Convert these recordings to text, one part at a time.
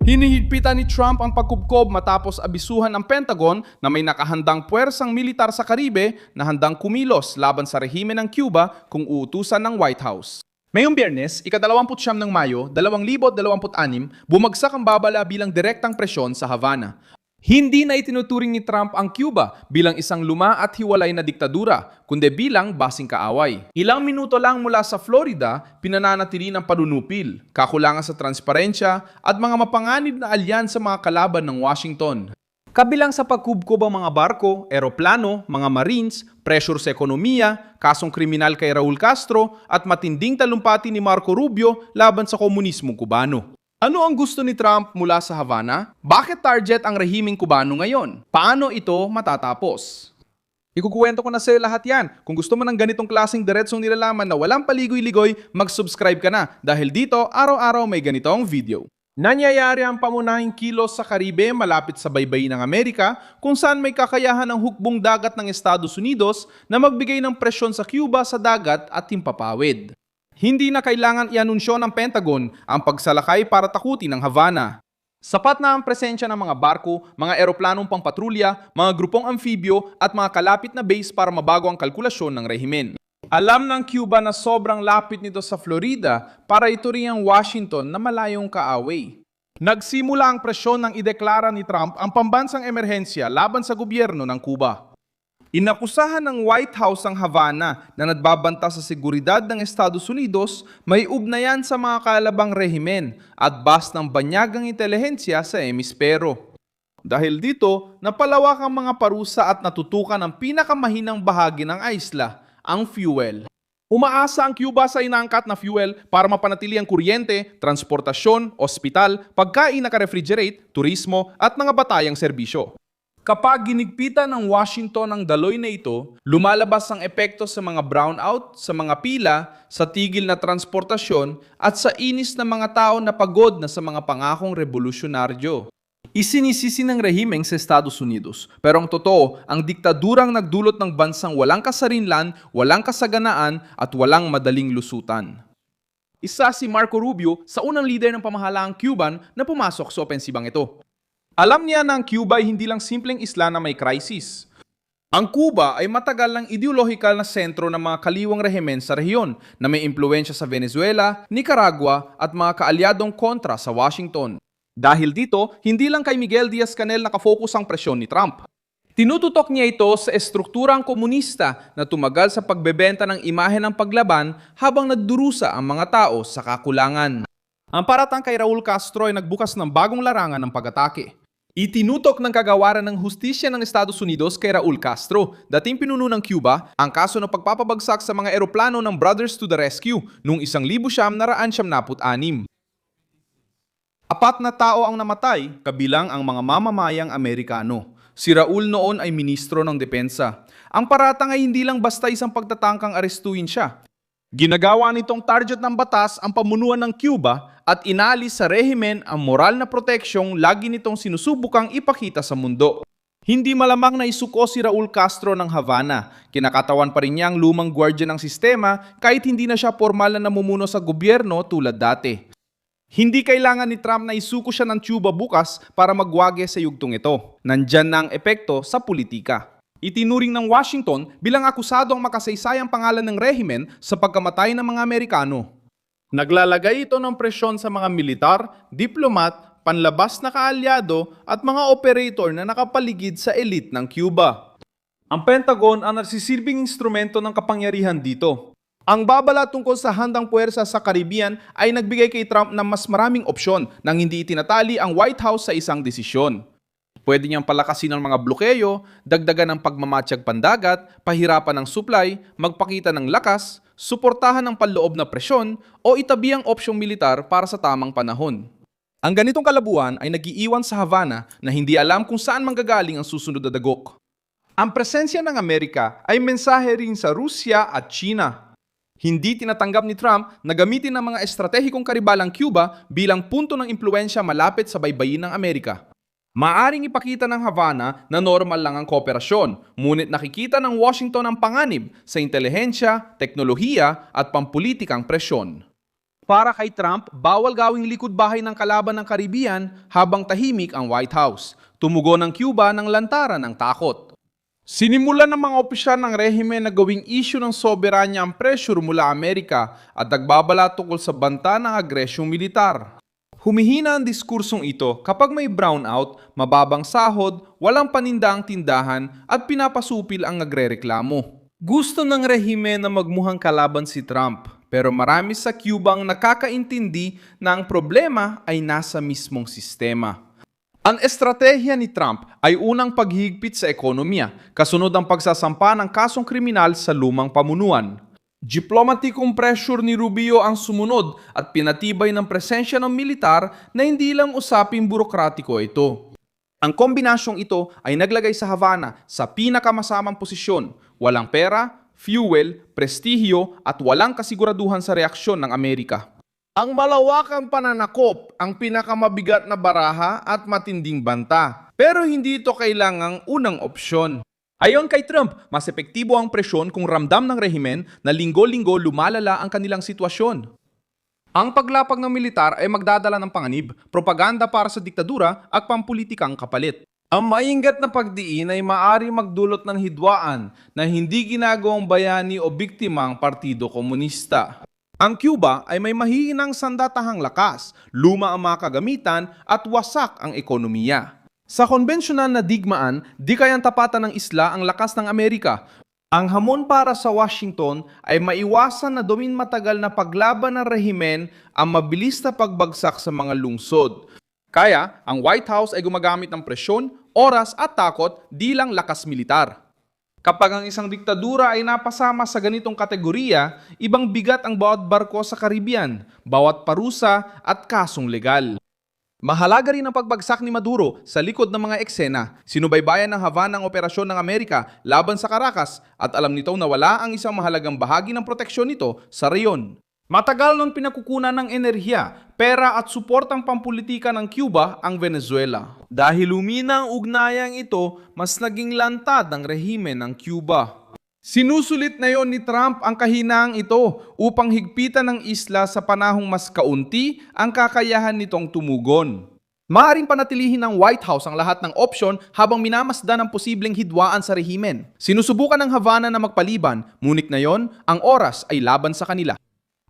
Hinihigpitan ni Trump ang pagkubkob matapos abisuhan ng Pentagon na may nakahandang puwersang militar sa Caribe na handang kumilos laban sa rehimen ng Cuba kung uutusan ng White House. Ngayong Biyernes, ika-29 ng Mayo, 2026, bumagsak ang babala bilang direktang presyon sa Havana. Hindi na itinuturing ni Trump ang Cuba bilang isang luma at hiwalay na diktadura, kundi bilang basing kaaway. Ilang minuto lang mula sa Florida, pinananatili ng panunupil, kakulangan sa transparensya at mga mapanganib na alyansa sa mga kalaban ng Washington. Kabilang sa pagkubkob ang mga barko, eroplano, mga marines, pressure sa ekonomiya, kasong kriminal kay Raul Castro at matinding talumpati ni Marco Rubio laban sa komunismong Kubano. Ano ang gusto ni Trump mula sa Havana? Bakit target ang rehimeng Kubano ngayon? Paano ito matatapos? Ikukuwento ko na sa lahat yan. Kung gusto mo ng ganitong klaseng diretsong nilalaman na walang paligoy-ligoy, mag-subscribe ka na dahil dito araw-araw may ganitong video. Nangyayari ang pamunahing kilos sa Caribe malapit sa baybayin ng Amerika kung saan may kakayahan ng hukbong dagat ng Estados Unidos na magbigay ng presyon sa Cuba sa dagat at himpapawid. Hindi na kailangan i-anunsyo ng Pentagon ang pagsalakay para takutin ng Havana. Sapat na ang presensya ng mga barko, mga eroplanong pangpatrulya, mga grupong amphibyo at mga kalapit na base para mabago ang kalkulasyon ng rehimen. Alam ng Cuba na sobrang lapit nito sa Florida para ituring ang Washington na malayong kaaway. Nagsimula ang presyon nang ideklara ni Trump ang pambansang emerhensya laban sa gobyerno ng Cuba. Inakusahan ng White House ang Havana na nagbabanta sa seguridad ng Estados Unidos may ugnayan sa mga kalabang rehimen at bas ng banyagang intelihensya sa emispero. Dahil dito, napalawak ang mga parusa at natutukan ang pinakamahinang bahagi ng isla, ang fuel. Umaasa ang Cuba sa inaangkat na fuel para mapanatili ang kuryente, transportasyon, ospital, pagkain na ka-refrigerate, turismo at mga batayang serbisyo. Kapag ginigpitan ng Washington ang daloy na ito, lumalabas ang epekto sa mga brownout, sa mga pila, sa tigil na transportasyon at sa inis ng mga tao na pagod na sa mga pangakong revolusyonaryo. Isinisisi ng rehimeng sa Estados Unidos, pero ang totoo, ang diktadurang nagdulot ng bansang walang kasarinlan, walang kasaganaan at walang madaling lusutan. Isa si Marco Rubio sa unang leader ng pamahalaang Cuban na pumasok sa opensibang ito. Alam niya na ang Cuba ay hindi lang simpleng isla na may crisis. Ang Cuba ay matagal ng ideolohikal na sentro ng mga kaliwang rehimen sa rehiyon na may impluensya sa Venezuela, Nicaragua at mga kaalyadong kontra sa Washington. Dahil dito, hindi lang kay Miguel Diaz-Canel nakafocus ang presyon ni Trump. Tinututok niya ito sa estrukturang komunista na tumagal sa pagbebenta ng imahe ng paglaban habang nagdurusa ang mga tao sa kakulangan. Ang paratang kay Raul Castro ay nagbukas ng bagong larangan ng pag-atake. Itinutok ng kagawaran ng hustisya ng Estados Unidos kay Raul Castro, dating pinuno ng Cuba, ang kaso ng pagpapabagsak sa mga eroplano ng Brothers to the Rescue noong 1976. 4 na tao ang namatay, kabilang ang mga mamamayang Amerikano. Si Raul noon ay ministro ng depensa. Ang paratang ay hindi lang basta isang pagtatangkang arestuin siya. Ginagawa nitong target ng batas ang pamunuan ng Cuba at inalis sa rehimen ang moral na proteksyong lagi nitong sinusubukang ipakita sa mundo. Hindi malamang na isuko si Raul Castro ng Havana. Kinakatawan pa rin niya ang lumang gwardya ng sistema kahit hindi na siya formal na namumuno sa gobyerno tulad dati. Hindi kailangan ni Trump na isuko siya ng Cuba bukas para magwagi sa yugtong ito. Nandyan na ang epekto sa politika. Itinuring ng Washington bilang akusado ang makasaysayang pangalan ng rehimen sa pagkamatay ng mga Amerikano. Naglalagay ito ng presyon sa mga militar, diplomat, panlabas na kaalyado at mga operator na nakapaligid sa elite ng Cuba. Ang Pentagon ang nagsisilbing instrumento ng kapangyarihan dito. Ang babala tungkol sa handang puwersa sa Caribbean ay nagbigay kay Trump ng mas maraming opsyon nang hindi itinatali ang White House sa isang desisyon. Pwede niyang palakasin ang mga blokeyo, dagdagan ng pagmamatsyag pandagat, pahirapan ng supply, magpakita ng lakas, suportahan ng panloob na presyon, o itabi ang opsyong militar para sa tamang panahon. Ang ganitong kalabuan ay nagiiwan sa Havana na hindi alam kung saan manggagaling ang susunod na dagok. Ang presensya ng Amerika ay mensahe rin sa Rusya at China. Hindi tinatanggap ni Trump na gamitin ng mga estratehikong karibalang Cuba bilang punto ng impluensya malapit sa baybayin ng Amerika. Maaring ipakita ng Havana na normal lang ang kooperasyon, ngunit nakikita ng Washington ang panganib sa intelihensya, teknolohiya at pampulitikang presyon. Para kay Trump, bawal gawing likod bahay ng kalaban ng Caribbean habang tahimik ang White House. Tumugon ng Cuba ng lantaran ng takot. Sinimulan ng mga opisyal ng rehime na gawing issue ng soberanya ang pressure mula Amerika at nagbabala tungkol sa banta ng agresyong militar. Humihina ang diskursong ito kapag may brownout, mababang sahod, walang panindaang tindahan at pinapasupil ang nagrereklamo. Gusto ng rehime na magmuhang kalaban si Trump, pero marami sa Cuba ang nakakaintindi na ang problema ay nasa mismong sistema. Ang estratehiya ni Trump ay unang paghigpit sa ekonomiya, kasunod ang pagsasampa ng kasong kriminal sa lumang pamunuan. Diplomatikong pressure ni Rubio ang sumunod at pinatibay ng presensya ng militar na hindi lang usaping burokratiko ito. Ang kombinasyong ito ay naglagay sa Havana sa pinakamasamang posisyon, walang pera, fuel, prestihyo at walang kasiguraduhan sa reaksyon ng Amerika. Ang malawakang pananakop ang pinakamabigat na baraha at matinding banta, pero hindi ito kailangang unang opsyon. Ayon kay Trump, mas epektibo ang presyon kung ramdam ng rehimen na linggo-linggo lumalala ang kanilang sitwasyon. Ang paglapag ng militar ay magdadala ng panganib, propaganda para sa diktadura at pampulitikang kapalit. Ang maingat na pagdiin ay maaari magdulot ng hidwaan na hindi ginagawang bayani o biktima ang Partido Komunista. Ang Cuba ay may mahihinang sandatahang lakas, luma ang mga kagamitan at wasak ang ekonomiya. Sa konbensyonal na digmaan, di kayang tapatan ng isla ang lakas ng Amerika. Ang hamon para sa Washington ay maiwasan na dumin matagal na paglaban ng rehimen ang mabilis na pagbagsak sa mga lungsod. Kaya, ang White House ay gumagamit ng presyon, oras at takot, di lang lakas militar. Kapag ang isang diktadura ay napasama sa ganitong kategorya, ibang bigat ang bawat barko sa Caribbean, bawat parusa at kasong legal. Mahalaga rin ang pagbagsak ni Maduro sa likod ng mga eksena. Sinubaybayan ng Havana ang operasyon ng Amerika laban sa Caracas at alam nitong nawala ang isang mahalagang bahagi ng proteksyon nito sa reyon. Matagal nang pinakukunan ng enerhiya, pera at suportang pampulitika ng Cuba ang Venezuela. Dahil lumina ang ugnayang ito, mas naging lantad ang rehime ng Cuba. Sinusulit na yon ni Trump ang kahinaang ito upang higpitan ng isla sa panahong mas kaunti ang kakayahan nitong tumugon. Maaring panatilihin ng White House ang lahat ng opsyon habang minamasdan ang posibleng hidwaan sa rehimen. Sinusubukan ng Havana na magpaliban, ngunit na yon, ang oras ay laban sa kanila.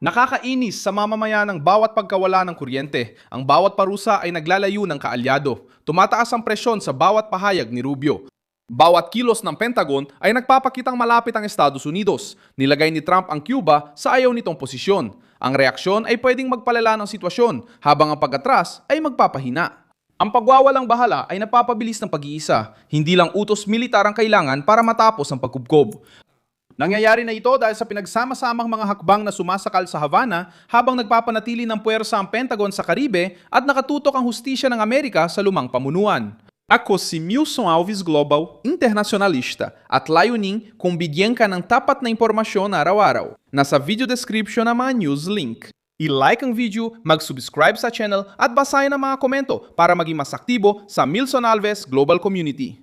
Nakakainis sa mamamayan ng bawat pagkawala ng kuryente. Ang bawat parusa ay naglalayo ng kaalyado. Tumataas ang presyon sa bawat pahayag ni Rubio. Bawat kilos ng Pentagon ay nagpapakitang malapit ang Estados Unidos. Nilagay ni Trump ang Cuba sa ayaw nitong posisyon. Ang reaksyon ay pwedeng magpalala ng sitwasyon, habang ang pag-atras ay magpapahina. Ang pagwawalang bahala ay napapabilis ng pag-iisa. Hindi lang utos militar ang kailangan para matapos ang pagkubkob. Nangyayari na ito dahil sa pinagsama-samang mga hakbang na sumasakal sa Havana habang nagpapanatili ng puwersa ang Pentagon sa Caribe at nakatutok ang hustisya ng Amerika sa lumang pamunuan. Ako si Milson Alves Global, internacionalista, at layunin kung bigyan ka ng tapat na impormasyon araw-araw. Nasa video description ang mga news link. I-like ang video, mag-subscribe sa channel at basahin ang mga komento para maging mas aktibo sa Milson Alves Global Community.